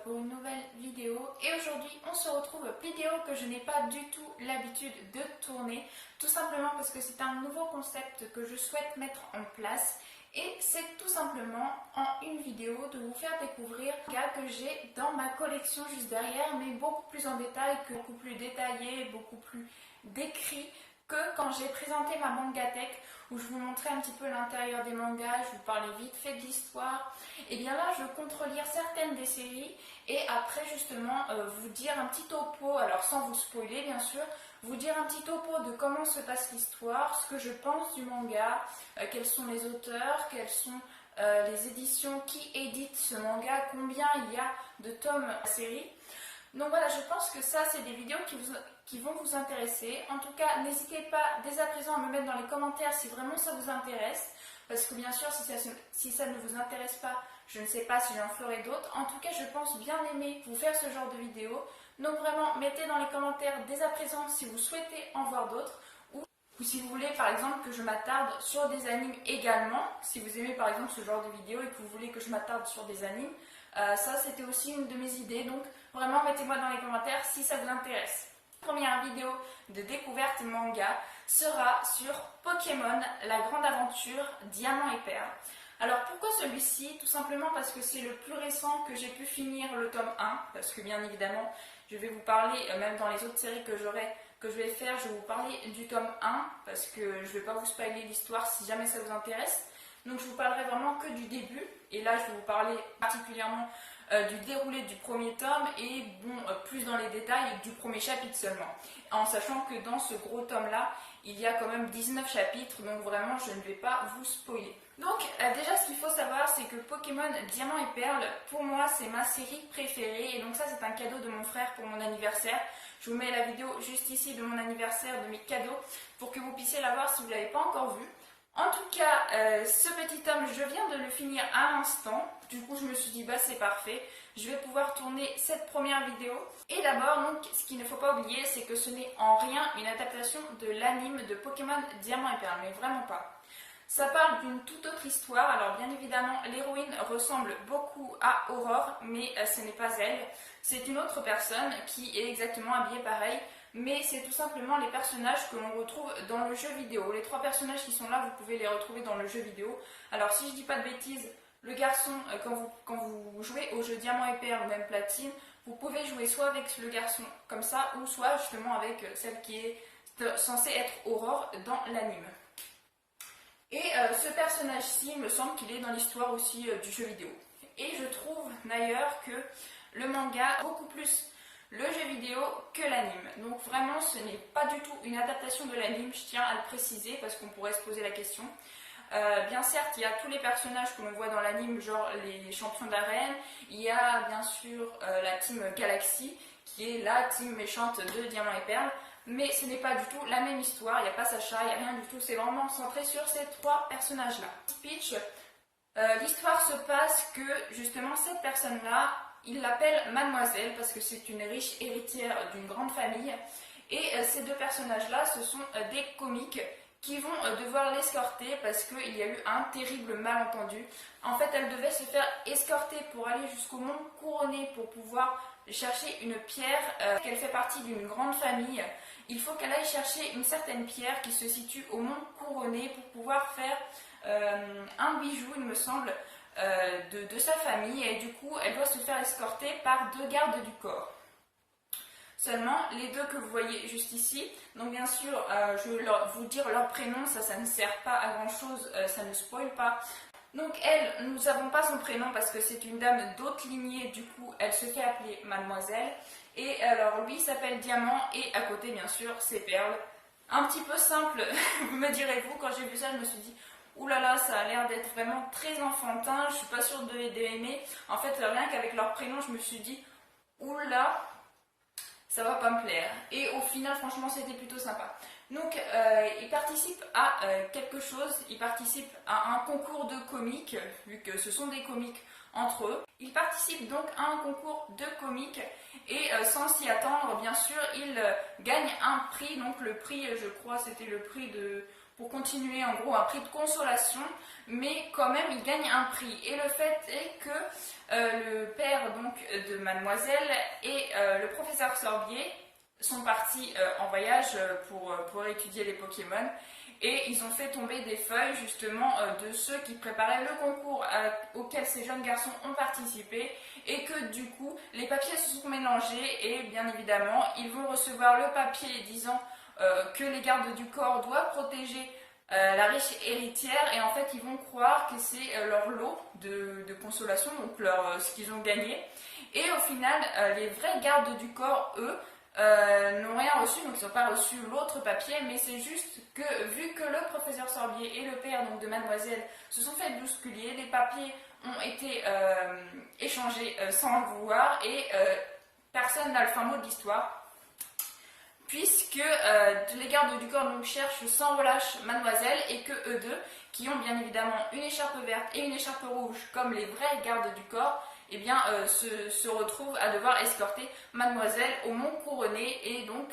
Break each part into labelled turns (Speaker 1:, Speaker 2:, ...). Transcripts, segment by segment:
Speaker 1: pour une nouvelle vidéo et aujourd'hui on se retrouve vidéo que je n'ai pas du tout l'habitude de tourner tout simplement parce que c'est un nouveau concept que je souhaite mettre en place et c'est tout simplement en une vidéo de vous faire découvrir un manga que j'ai dans ma collection juste derrière mais beaucoup plus en détail, beaucoup plus détaillé, beaucoup plus décrit que quand j'ai présenté ma mangathèque où je vous montrais un petit peu l'intérieur des mangas, je vous parlais vite fait de l'histoire. Et bien là, je compte relire certaines des séries et après justement vous dire un petit topo, alors sans vous spoiler bien sûr, vous dire un petit topo de comment se passe l'histoire, ce que je pense du manga, quels sont les auteurs, quelles sont les éditions qui éditent ce manga, combien il y a de tomes à la série. Donc voilà, je pense que ça, c'est des vidéos qui vont vous intéresser. En tout cas, n'hésitez pas dès à présent à me mettre dans les commentaires si vraiment ça vous intéresse. Parce que bien sûr, si ça ne vous intéresse pas, je ne sais pas si j'en ferai d'autres. En tout cas, je pense bien aimer vous faire ce genre de vidéos. Donc vraiment, mettez dans les commentaires dès à présent si vous souhaitez en voir d'autres. Ou si vous voulez par exemple que je m'attarde sur des animes également. Si vous aimez par exemple ce genre de vidéos et que vous voulez que je m'attarde sur des animes. Ça c'était aussi une de mes idées, donc vraiment mettez-moi dans les commentaires si ça vous intéresse. La première vidéo de découverte manga sera sur Pokémon, la grande aventure Diamant et Perle. Alors pourquoi celui-ci? Tout simplement parce que c'est le plus récent que j'ai pu finir le tome 1, parce que bien évidemment je vais vous parler, même dans les autres séries que je vais faire, je vais vous parler du tome 1, parce que je ne vais pas vous spoiler l'histoire si jamais ça vous intéresse. Donc je vous parlerai vraiment que du début, et là je vais vous parler particulièrement du déroulé du premier tome et bon, plus dans les détails du premier chapitre seulement. En sachant que dans ce gros tome là, il y a quand même 19 chapitres, donc vraiment je ne vais pas vous spoiler. Donc déjà ce qu'il faut savoir, c'est que Pokémon Diamant et Perle, pour moi c'est ma série préférée, et donc ça c'est un cadeau de mon frère pour mon anniversaire. Je vous mets la vidéo juste ici de mon anniversaire, de mes cadeaux, pour que vous puissiez la voir si vous ne l'avez pas encore vue. En tout cas, ce petit tome, je viens de le finir à l'instant. Du coup, je me suis dit, bah c'est parfait. Je vais pouvoir tourner cette première vidéo. Et d'abord, donc, ce qu'il ne faut pas oublier, c'est que ce n'est en rien une adaptation de l'anime de Pokémon Diamant et Perle, mais vraiment pas. Ça parle d'une toute autre histoire. Alors bien évidemment, l'héroïne ressemble beaucoup à Aurore, mais ce n'est pas elle. C'est une autre personne qui est exactement habillée pareil. Mais c'est tout simplement les personnages que l'on retrouve dans le jeu vidéo. Les trois personnages qui sont là, vous pouvez les retrouver dans le jeu vidéo. Alors si je dis pas de bêtises, le garçon, quand vous jouez au jeu Diamant et Perle ou même Platine, vous pouvez jouer soit avec le garçon comme ça, ou soit justement avec celle qui est censée être Aurore dans l'anime. Et ce personnage-ci, il me semble qu'il est dans l'histoire aussi du jeu vidéo. Et je trouve d'ailleurs que le manga a beaucoup plus le jeu vidéo que l'anime. Donc vraiment ce n'est pas du tout une adaptation de l'anime, je tiens à le préciser parce qu'on pourrait se poser la question. Bien certes, il y a tous les personnages que l'on voit dans l'anime, genre les champions d'arène, il y a bien sûr la team Galaxy, qui est la team méchante de Diamant et Perle, mais ce n'est pas du tout la même histoire, il n'y a pas Sacha, il n'y a rien du tout, c'est vraiment centré sur ces trois personnages-là. Speech, l'histoire se passe que justement cette personne-là, il l'appelle Mademoiselle parce que c'est une riche héritière d'une grande famille. Et ces deux personnages-là, ce sont des comiques qui vont devoir l'escorter parce qu'il y a eu un terrible malentendu. En fait, elle devait se faire escorter pour aller jusqu'au mont Couronné pour pouvoir chercher une pierre, qu'elle fait partie d'une grande famille. Il faut qu'elle aille chercher une certaine pierre qui se situe au mont Couronné pour pouvoir faire un bijou, il me semble, de sa famille, et du coup elle doit se faire escorter par deux gardes du corps. Seulement les deux que vous voyez juste ici, donc bien sûr je vais vous dire leur prénom, ça ne sert pas à grand chose, ça ne spoil pas. Donc elle, nous savons pas son prénom parce que c'est une dame d'autre lignée, du coup elle se fait appeler Mademoiselle, et alors lui s'appelle Diamant et à côté bien sûr c'est Perle. Un petit peu simple, me direz-vous. Quand j'ai vu ça je me suis dit ouh là là, ça a l'air d'être vraiment très enfantin, je suis pas sûre d'aimer. En fait, rien qu'avec leur prénom, je me suis dit, ouh là, ça va pas me plaire. Et au final, franchement, c'était plutôt sympa. Donc, ils participent à quelque chose, ils participent à un concours de comiques, vu que ce sont des comiques entre eux. Ils participent donc à un concours de comiques et sans s'y attendre, bien sûr, ils gagnent un prix. Donc le prix, je crois, c'était le prix de... pour continuer, en gros un prix de consolation, mais quand même il gagne un prix. Et le fait est que le père donc de Mademoiselle et le professeur Sorbier sont partis en voyage pour étudier les Pokémon, et ils ont fait tomber des feuilles justement de ceux qui préparaient le concours auquel ces jeunes garçons ont participé, et que du coup les papiers se sont mélangés, et bien évidemment ils vont recevoir le papier disant que les gardes du corps doivent protéger la riche héritière, et en fait ils vont croire que c'est leur lot de consolation, donc ce qu'ils ont gagné, et au final les vrais gardes du corps, eux, n'ont rien reçu, donc ils n'ont pas reçu l'autre papier, mais c'est juste que vu que le professeur Sorbier et le père donc, de Mademoiselle se sont fait bousculer, les papiers ont été échangés sans le vouloir, et personne n'a le fin mot de l'histoire, puisque les gardes du corps donc, cherchent sans relâche Mademoiselle, et que eux deux, qui ont bien évidemment une écharpe verte et une écharpe rouge comme les vrais gardes du corps, eh bien, se retrouvent à devoir escorter Mademoiselle au Mont Couronné, et donc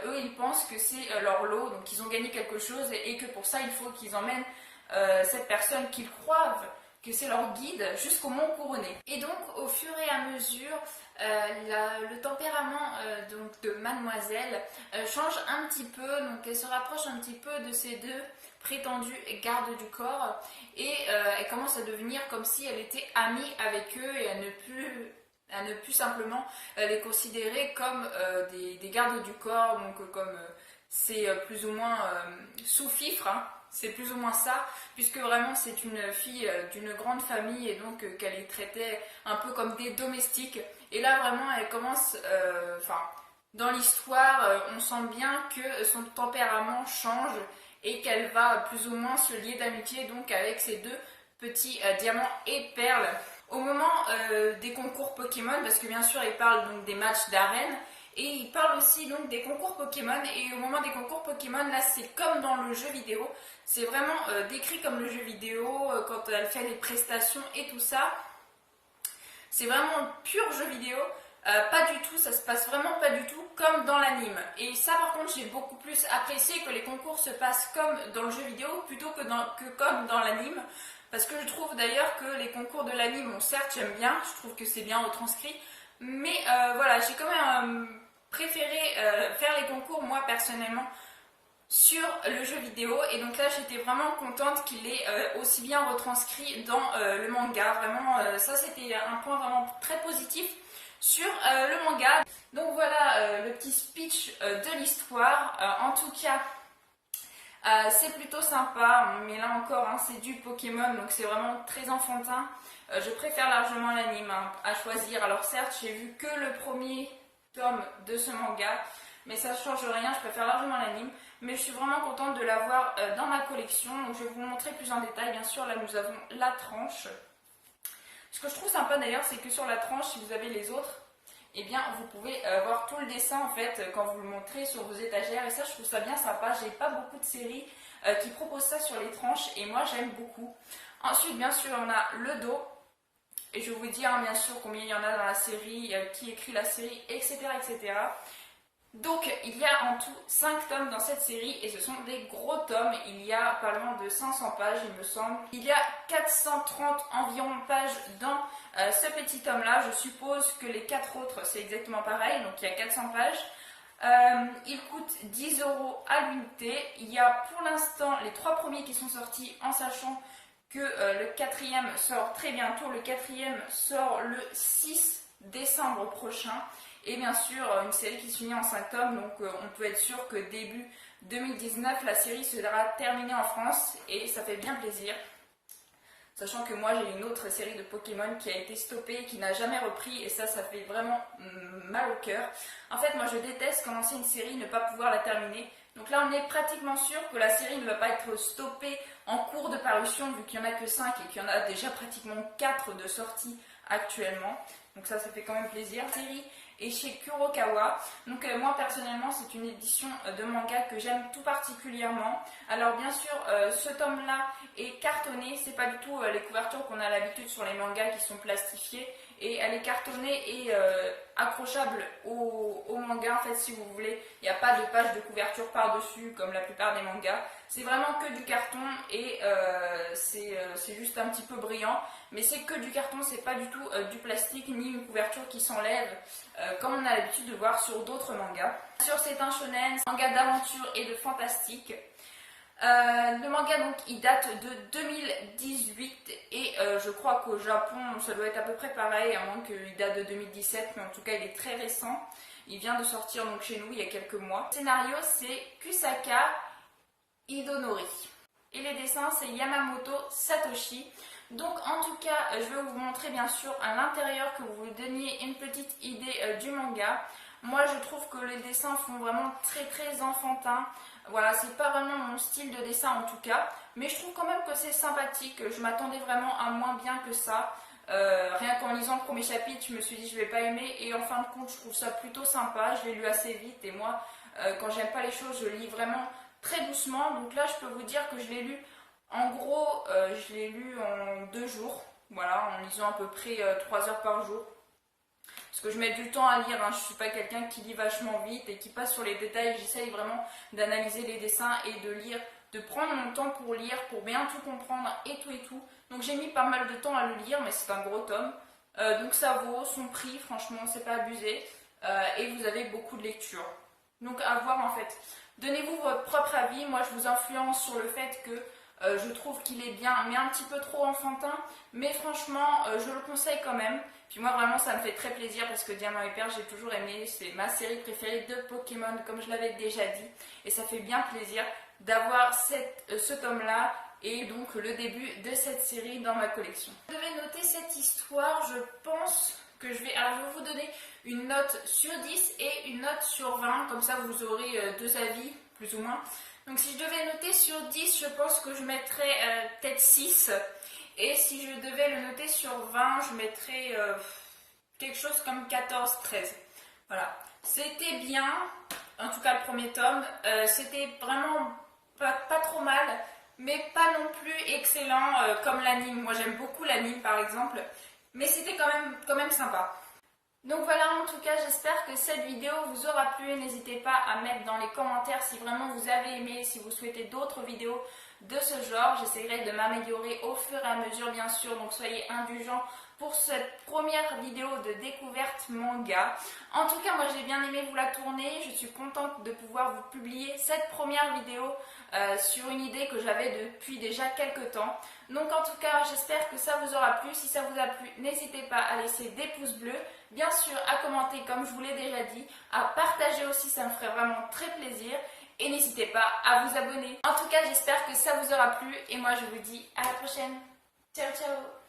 Speaker 1: eux ils pensent que c'est leur lot, donc ils ont gagné quelque chose, et que pour ça il faut qu'ils emmènent cette personne qu'ils croient que c'est leur guide jusqu'au Mont Couronné. Et donc au fur et à mesure, le tempérament donc, de Mademoiselle change un petit peu, donc elle se rapproche un petit peu de ces deux prétendus gardes du corps, et elle commence à devenir comme si elle était amie avec eux, et à ne plus simplement les considérer comme des gardes du corps, donc comme c'est plus ou moins sous-fifre, hein. C'est plus ou moins ça, puisque vraiment c'est une fille d'une grande famille, et donc qu'elle les traitait un peu comme des domestiques. Et là vraiment elle commence, dans l'histoire, on sent bien que son tempérament change, et qu'elle va plus ou moins se lier d'amitié donc avec ces deux petits diamants et perles. Au moment des concours Pokémon, parce que bien sûr il parle donc des matchs d'arène, et il parle aussi donc des concours Pokémon, et au moment des concours Pokémon, là c'est comme dans le jeu vidéo, c'est vraiment décrit comme le jeu vidéo, quand elle fait des prestations et tout ça, c'est vraiment pur jeu vidéo. Pas du tout, ça se passe vraiment pas du tout comme dans l'anime. Et ça par contre j'ai beaucoup plus apprécié que les concours se passent comme dans le jeu vidéo plutôt que comme dans l'anime. Parce que je trouve d'ailleurs que les concours de l'anime, bon certes j'aime bien, je trouve que c'est bien retranscrit, mais voilà, j'ai quand même préféré faire les concours moi personnellement sur le jeu vidéo, et donc là j'étais vraiment contente qu'il ait aussi bien retranscrit dans le manga. Vraiment ça c'était un point vraiment très positif sur le manga. Donc voilà le petit speech de l'histoire. En tout cas c'est plutôt sympa, mais là encore hein, c'est du Pokémon, donc c'est vraiment très enfantin. Je préfère largement l'anime hein, à choisir. Alors certes j'ai vu que le premier tome de ce manga, mais ça ne change rien, je préfère largement l'anime, mais je suis vraiment contente de l'avoir dans ma collection. Donc je vais vous montrer plus en détail. Bien sûr là nous avons la tranche. Ce que je trouve sympa d'ailleurs, c'est que sur la tranche, si vous avez les autres, eh bien vous pouvez voir tout le dessin en fait quand vous le montrez sur vos étagères, et ça je trouve ça bien sympa. J'ai pas beaucoup de séries qui proposent ça sur les tranches, et moi j'aime beaucoup. Ensuite bien sûr on a le dos, et je vais vous dire bien sûr combien il y en a dans la série, qui écrit la série, etc. etc. Donc il y a en tout 5 tomes dans cette série, et ce sont des gros tomes. Il y a pas loin de 500 pages il me semble. Il y a 430 environ pages dans ce petit tome là. Je suppose que les 4 autres c'est exactement pareil, donc il y a 400 pages. Il coûte 10 € à l'unité. Il y a pour l'instant les 3 premiers qui sont sortis, en sachant que le 4e sort très bientôt. Le 4e sort le 6 décembre prochain. Et bien sûr, une série qui se finit en 5 tomes, donc on peut être sûr que début 2019, la série sera terminée en France, et ça fait bien plaisir. Sachant que moi, j'ai une autre série de Pokémon qui a été stoppée et qui n'a jamais repris, et ça fait vraiment mal au cœur. En fait, moi, je déteste commencer une série et ne pas pouvoir la terminer. Donc là, on est pratiquement sûr que la série ne va pas être stoppée en cours de parution, vu qu'il n'y en a que 5 et qu'il y en a déjà pratiquement 4 de sortie actuellement. Donc ça fait quand même plaisir. La série est chez Kurokawa. Donc moi personnellement c'est une édition de manga que j'aime tout particulièrement. Alors bien sûr ce tome là est cartonné, c'est pas du tout les couvertures qu'on a l'habitude sur les mangas qui sont plastifiées, et elle est cartonnée et accrochable au manga en fait si vous voulez. Il n'y a pas de page de couverture par dessus comme la plupart des mangas. C'est vraiment que du carton et c'est juste un petit peu brillant. Mais c'est que du carton, c'est pas du tout du plastique ni une couverture qui s'enlève comme on a l'habitude de voir sur d'autres mangas. Bien sûr, c'est un shonen, manga d'aventure et de fantastique. Le manga donc il date de 2018 et je crois qu'au Japon ça doit être à peu près pareil, à moins qu'il date de 2017, mais en tout cas il est très récent. Il vient de sortir donc chez nous il y a quelques mois. Le scénario c'est Kusaka Hidonori et les dessins c'est Yamamoto Satoshi. Donc en tout cas je vais vous montrer bien sûr à l'intérieur que vous vous donniez une petite idée du manga. Moi je trouve que les dessins font vraiment très enfantin. Voilà, c'est pas vraiment mon style de dessin en tout cas, mais je trouve quand même que c'est sympathique. Je m'attendais vraiment à moins bien que ça. Rien qu'en lisant le premier chapitre, je me suis dit je vais pas aimer et en fin de compte je trouve ça plutôt sympa. Je l'ai lu assez vite et moi quand j'aime pas les choses je lis vraiment très doucement. Donc là je peux vous dire que je l'ai lu en gros, je l'ai lu en 2 jours, voilà, en lisant à peu près 3 heures par jour. Parce que je mets du temps à lire, hein. Je ne suis pas quelqu'un qui lit vachement vite et qui passe sur les détails. J'essaye vraiment d'analyser les dessins et de lire, de prendre mon temps pour lire, pour bien tout comprendre et tout. Donc j'ai mis pas mal de temps à le lire, mais c'est un gros tome. Donc ça vaut son prix, franchement, c'est pas abusé. Et vous avez beaucoup de lecture. Donc à voir en fait. Donnez-vous votre propre avis. Moi je vous influence sur le fait que je trouve qu'il est bien, mais un petit peu trop enfantin. Mais franchement, je le conseille quand même. Puis moi vraiment ça me fait très plaisir parce que Diamant et Perle j'ai toujours aimé, c'est ma série préférée de Pokémon comme je l'avais déjà dit. Et ça fait bien plaisir d'avoir ce tome là et donc le début de cette série dans ma collection. Je devais noter cette histoire, je pense que je vais vous donner une note sur 10 et une note sur 20, comme ça vous aurez 2 avis plus ou moins. Donc si je devais noter sur 10, je pense que je mettrais peut-être 6. Et si je devais le noter sur 20, je mettrais quelque chose comme 14-13. Voilà. C'était bien, en tout cas le premier tome. C'était vraiment pas trop mal, mais pas non plus excellent comme l'anime. Moi j'aime beaucoup l'anime par exemple, mais c'était quand même sympa. Donc voilà, en tout cas j'espère que cette vidéo vous aura plu. N'hésitez pas à mettre dans les commentaires si vraiment vous avez aimé, si vous souhaitez d'autres vidéos de ce genre. J'essaierai de m'améliorer au fur et à mesure bien sûr, donc soyez indulgents pour cette première vidéo de découverte manga. En tout cas moi j'ai bien aimé vous la tourner, je suis contente de pouvoir vous publier cette première vidéo sur une idée que j'avais depuis déjà quelques temps. Donc en tout cas j'espère que ça vous aura plu. Si ça vous a plu, n'hésitez pas à laisser des pouces bleus, bien sûr à commenter comme je vous l'ai déjà dit, à partager aussi, ça me ferait vraiment très plaisir. Et n'hésitez pas à vous abonner. En tout cas, j'espère que ça vous aura plu et moi je vous dis à la prochaine. Ciao, ciao!